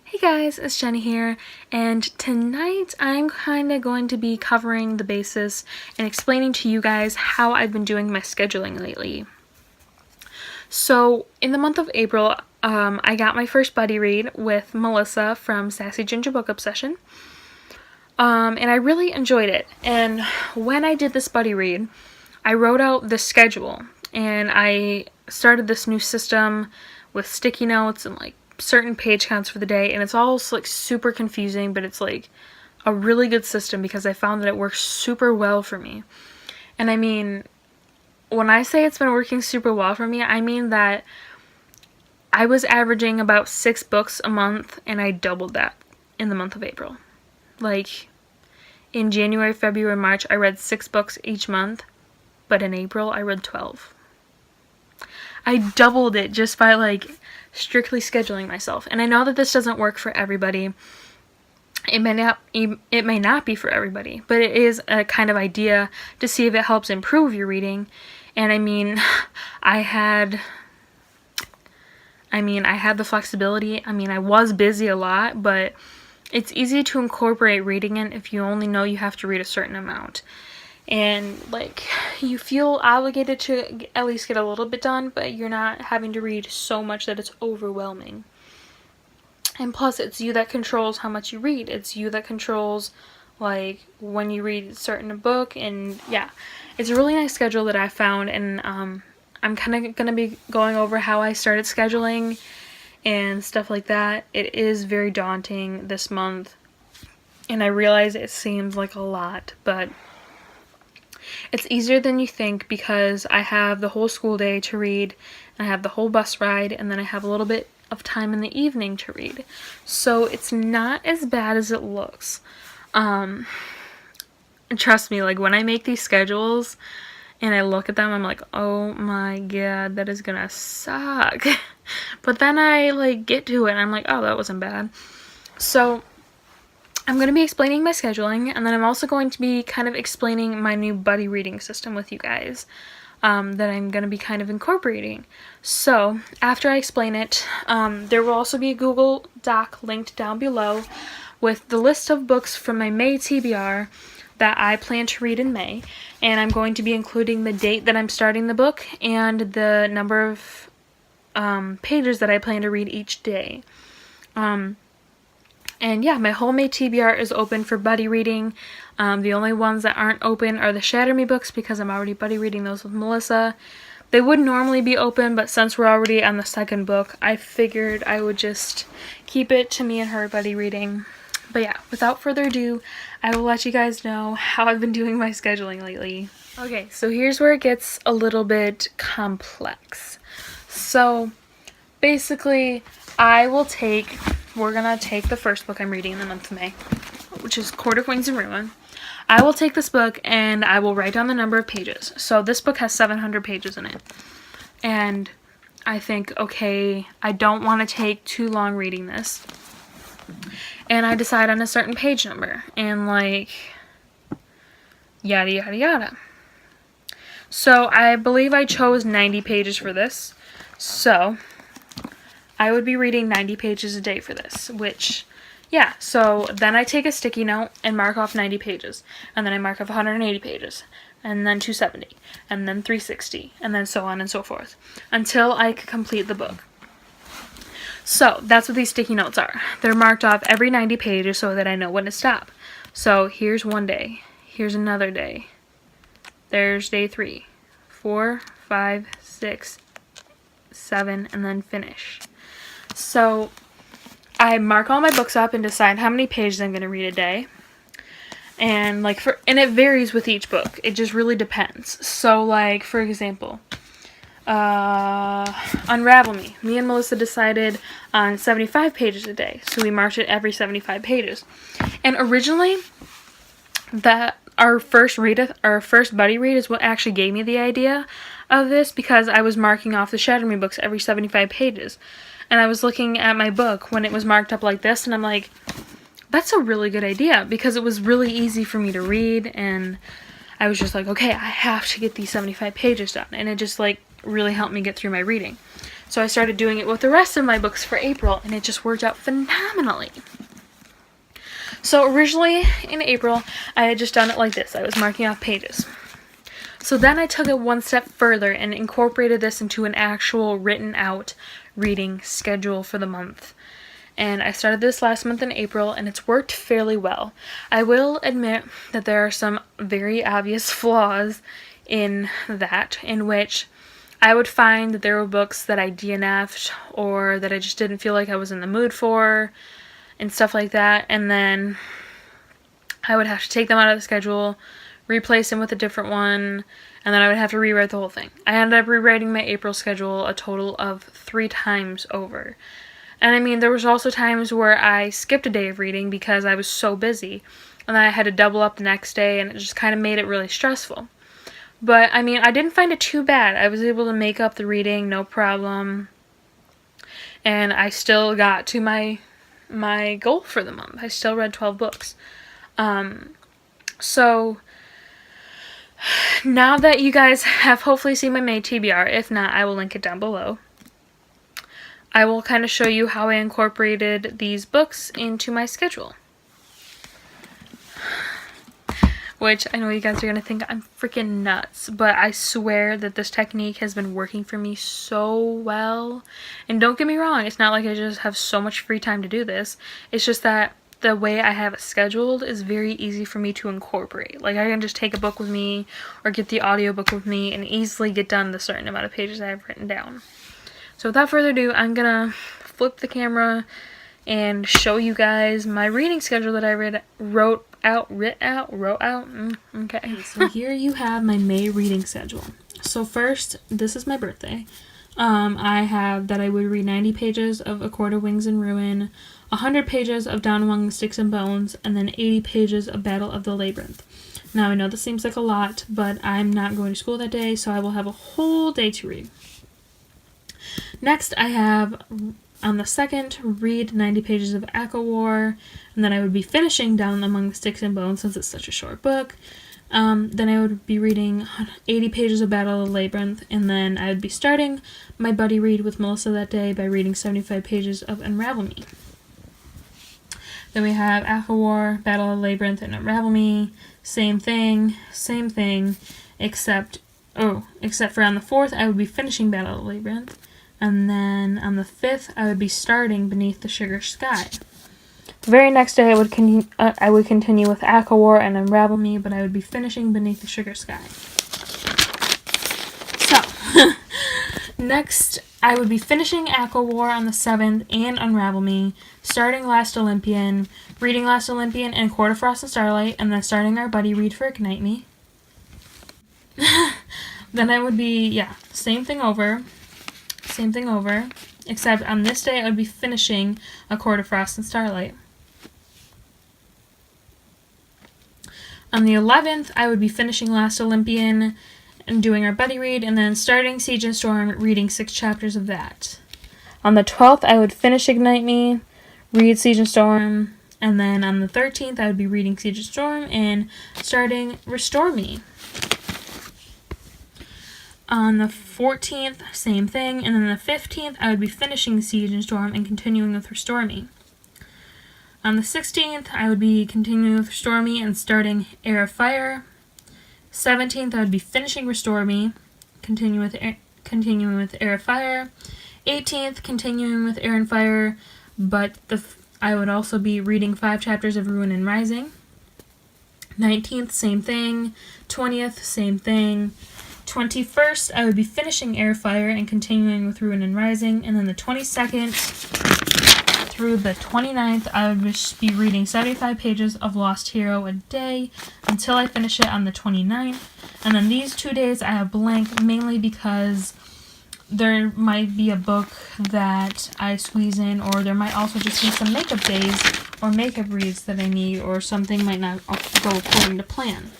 Hey guys, it's Jenny here, and tonight I'm kind of going to be covering the basis and explaining to you guys how I've been doing my scheduling lately. So, in the month of April, I got my first buddy read with Melissa from Sassy Ginger Book Obsession, and I really enjoyed it. And when I did this buddy read, I wrote out the schedule, and I started this new system with sticky notes and certain page counts for the day, and it's all super confusing, but it's a really good system because I found that it works super well for me. And I mean, when I say it's been working super well for me, I mean that I was averaging about 6 books a month, and I doubled that in the month of April. In January, February, March, I read 6 books each month, but in April, I read 12. I doubled it just by strictly scheduling myself. And I know that this doesn't work for everybody. It may not be for everybody, but it is a kind of idea to see if it helps improve your reading. And I mean, I had the flexibility. I was busy a lot, but it's easy to incorporate reading in if you only know you have to read a certain amount. And you feel obligated to at least get a little bit done, but you're not having to read so much that it's overwhelming. And plus, it's you that controls how much you read. It's you that controls when you read a certain book. And yeah, it's a really nice schedule that I found, and I'm kind of gonna be going over how I started scheduling and stuff like that. It is very daunting this month, and I realize it seems like a lot, but it's easier than you think because I have the whole school day to read, and I have the whole bus ride, and then I have a little bit of time in the evening to read. So it's not as bad as it looks. And trust me, when I make these schedules and I look at them, I'm like, oh my god, that is gonna suck. But then I get to it and I'm like, oh, that wasn't bad. So I'm going to be explaining my scheduling, and then I'm also going to be kind of explaining my new buddy reading system with you guys that I'm going to be kind of incorporating. So, after I explain it, there will also be a Google Doc linked down below with the list of books from my May TBR that I plan to read in May, and I'm going to be including the date that I'm starting the book and the number of pages that I plan to read each day. And yeah, my whole May TBR is open for buddy reading. The only ones that aren't open are the Shatter Me books because I'm already buddy reading those with Melissa. They would normally be open, but since we're already on the second book, I figured I would just keep it to me and her buddy reading. But yeah, without further ado, I will let you guys know how I've been doing my scheduling lately. Okay, so here's where it gets a little bit complex. So basically, we're gonna take the first book I'm reading in the month of May, which is Court of Wings and Ruin. I will take this book and I will write down the number of pages. So this book has 700 pages in it. And I think, okay, I don't want to take too long reading this. And I decide on a certain page number and yada yada yada. So I believe I chose 90 pages for this. So I would be reading 90 pages a day for this, so then I take a sticky note and mark off 90 pages, and then I mark off 180 pages, and then 270, and then 360, and then so on and so forth, until I complete the book. So that's what these sticky notes are. They're marked off every 90 pages so that I know when to stop. So here's one day, here's another day, there's day 3, 4, 5, 6, 7, and then finish. So I mark all my books up and decide how many pages I'm going to read a day. And and it varies with each book. It just really depends. So for example, Unravel Me. Me and Melissa decided on 75 pages a day. So we marked it every 75 pages. And originally our first buddy read is what actually gave me the idea of this, because I was marking off the Shatter Me books every 75 pages. And I was looking at my book when it was marked up like this, and I'm like, that's a really good idea, because it was really easy for me to read, and I was just like, okay, I have to get these 75 pages done. And it just really helped me get through my reading. So I started doing it with the rest of my books for April, and it just worked out phenomenally. So originally in April, I had just done it like this. I was marking off pages. So then I took it one step further and incorporated this into an actual written out reading schedule for the month. And I started this last month in April, and it's worked fairly well. I will admit that there are some very obvious flaws in that, in which I would find that there were books that I DNF'd or that I just didn't feel like I was in the mood for and stuff like that, and then I would have to take them out of the schedule, replace them with a different one, and then I would have to rewrite the whole thing. I ended up rewriting my April schedule a total of 3 times over. And I mean, there was also times where I skipped a day of reading because I was so busy, and then I had to double up the next day, and it just kind of made it really stressful. But I mean, I didn't find it too bad. I was able to make up the reading, no problem, and I still got to my goal for the month. I still read 12 books. So now that you guys have hopefully seen my May TBR, if not, I will link it down below. I will kind of show you how I incorporated these books into my schedule. Which I know you guys are going to think I'm freaking nuts, but I swear that this technique has been working for me so well. And don't get me wrong, it's not like I just have so much free time to do this. It's just that the way I have it scheduled is very easy for me to incorporate. Like, I can just take a book with me or get the audiobook with me and easily get done the certain amount of pages I have written down. So without further ado, I'm gonna flip the camera and show you guys my reading schedule that I wrote out. Okay, so here you have my May reading schedule. So first, this is my birthday. I have that I would read 90 pages of A Court of Wings and Ruin, 100 pages of Down Among the Sticks and Bones, and then 80 pages of Battle of the Labyrinth. Now, I know this seems like a lot, but I'm not going to school that day, so I will have a whole day to read. Next, I have, on the 2nd, read 90 pages of Echo War, and then I would be finishing Down Among the Sticks and Bones since it's such a short book. Then I would be reading 80 pages of Battle of the Labyrinth, and then I would be starting my buddy read with Melissa that day by reading 75 pages of Unravel Me. Then we have Echo War, Battle of the Labyrinth, and Unravel Me. Same thing, except for on the 4th, I would be finishing Battle of the Labyrinth. And then on the 5th, I would be starting Beneath the Sugar Sky. The very next day, I would continue with Echo War and Unravel Me, but I would be finishing Beneath the Sugar Sky. So, next, I would be finishing Echo War on the 7th and Unravel Me, starting Last Olympian, reading Last Olympian and Court of Frost and Starlight, and then starting our buddy read for Ignite Me. Then I would be, same thing over, except on this day I would be finishing A Court of Frost and Starlight. On the 11th, I would be finishing Last Olympian and doing our buddy read, and then starting Siege and Storm, reading 6 chapters of that. On the 12th, I would finish Ignite Me, read Siege and Storm, and then on the 13th, I would be reading Siege and Storm and starting Restore Me. On the 14th, same thing, and then the 15th, I would be finishing Siege and Storm and continuing with Restore Me. On the 16th, I would be continuing with Restore Me and starting Air of Fire. 17th, I would be finishing Restore Me, continuing with Air of Fire. 18th, continuing with Air and Fire, but I would also be reading 5 chapters of Ruin and Rising. 19th, same thing. 20th, same thing. 21st, I would be finishing Air Fire and continuing with Ruin and Rising, and then the 22nd through the 29th, I would just be reading 75 pages of Lost Hero a day until I finish it on the 29th, and then these 2 days I have blank, mainly because there might be a book that I squeeze in, or there might also just be some makeup days or makeup reads that I need, or something might not go according to plan.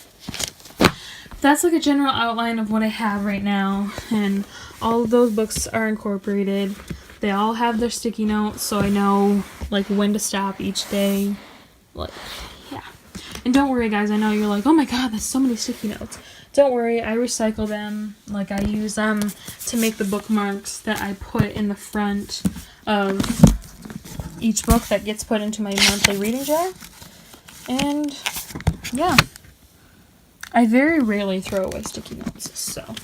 That's like a general outline of what I have right now, and all of those books are incorporated. They all have their sticky notes, so I know like when to stop each day. Like, yeah. And don't worry guys, I know you're like, oh my god, that's so many sticky notes. don't worry, I recycle them. Like, I use them to make the bookmarks that I put in the front of each book that gets put into my monthly reading jar. And, yeah. I very rarely throw away sticky notes, so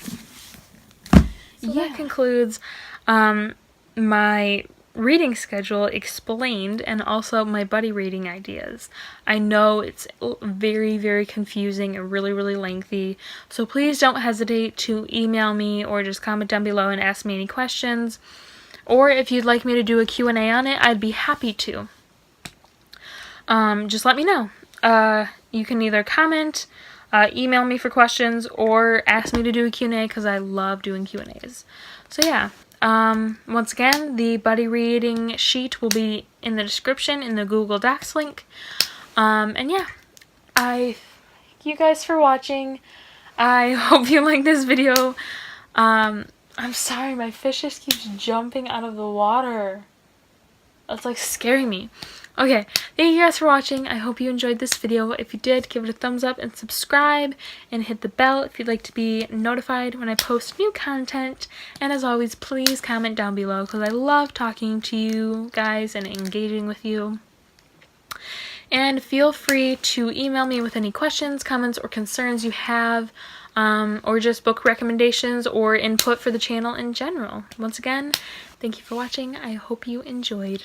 that concludes my reading schedule explained, and also my buddy reading ideas. I know it's very, very confusing and really, really lengthy, so please don't hesitate to email me or just comment down below and ask me any questions. Or if you'd like me to do a Q&A on it, I'd be happy to. Just let me know. You can either comment, email me for questions, or ask me to do a Q&A, because I love doing Q&As. So yeah. Once again, the buddy reading sheet will be in the description in the Google Docs link. And yeah, I thank you guys for watching. I hope you like this video. I'm sorry, my fish just keeps jumping out of the water. That's like scaring me. Okay, thank you guys for watching. I hope you enjoyed this video. If you did, give it a thumbs up and subscribe, and hit the bell if you'd like to be notified when I post new content. And as always, please comment down below, because I love talking to you guys and engaging with you. And feel free to email me with any questions, comments, or concerns you have, or just book recommendations or input for the channel in general. Once again, thank you for watching. I hope you enjoyed.